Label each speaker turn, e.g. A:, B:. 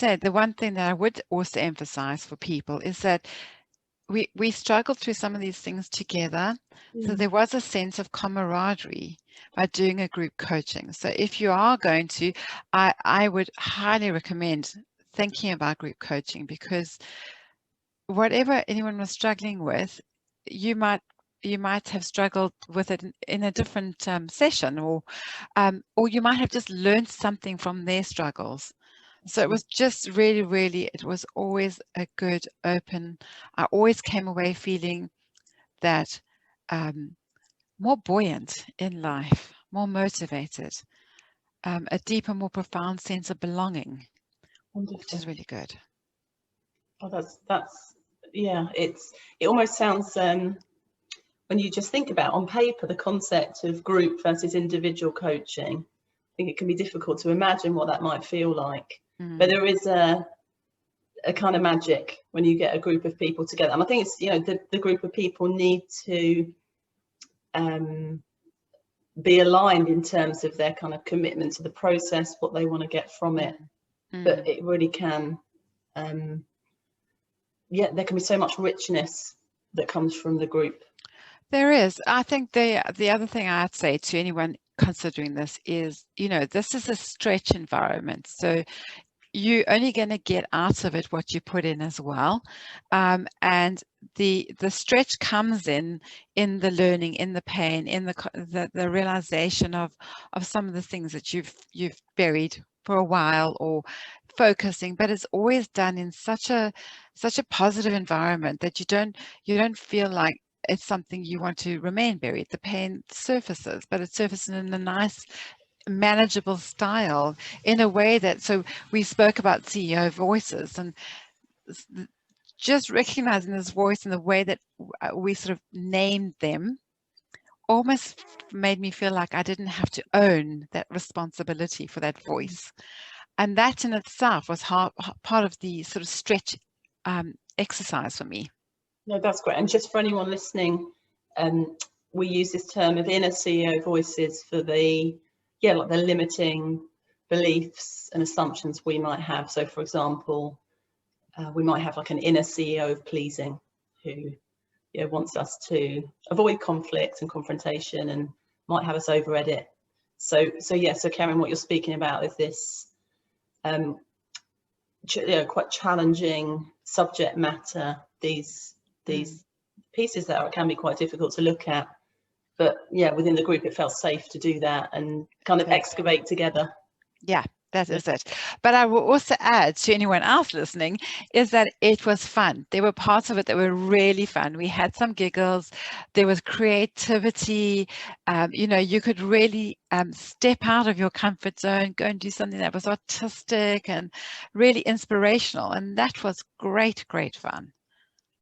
A: say the one thing that I would also emphasize for people is that we struggled through some of these things together. So there was a sense of camaraderie by doing a group coaching. So if you are going to, I would highly recommend thinking about group coaching, because whatever anyone was struggling with, you might have struggled with it in a different session, or you might have just learned something from their struggles. So it was just really, it was always a good open. I always came away feeling that more buoyant in life, more motivated, a deeper, more profound sense of belonging. Wonderful. Which is really good.
B: Oh, that's yeah. It almost sounds when you just think about on paper the concept of group versus individual coaching, I think it can be difficult to imagine what that might feel like. But there is a kind of magic when you get a group of people together. And I think it's, you know, the group of people need to be aligned in terms of their kind of commitment to the process, what they want to get from it. But it really can, yeah, there can be so much richness that comes from the group.
A: There is. I think the other thing I'd say to anyone considering this is, you know, this is a stretch environment. So you're only going to get out of it what you put in as well. And the stretch comes in the learning, in the pain, in the realization of some of the things that you've buried for a while, or focusing, but it's always done in such a positive environment that you don't feel like it's something you want to remain buried. The pain surfaces, but it surfaces in a nice, manageable style, in a way that, so we spoke about CEO voices, and just recognizing this voice in the way that we sort of named them almost made me feel like I didn't have to own that responsibility for that voice. And that in itself was part of the sort of stretch exercise for me.
B: No, that's great. And just for anyone listening, we use this term of inner CEO voices for like the limiting beliefs and assumptions we might have. So for example, we might have like an inner CEO of pleasing, who wants us to avoid conflict and confrontation and might have us over edit. So Karen, what you're speaking about is this quite challenging subject matter, these pieces that can be quite difficult to look at, but within the group it felt safe to do that and kind of excavate together.
A: Yeah, that is it. But I will also add to anyone else listening is that it was fun. There were parts of it that were really fun. We had some giggles. There was creativity. You could really step out of your comfort zone, go and do something that was artistic and really inspirational. And that was great fun.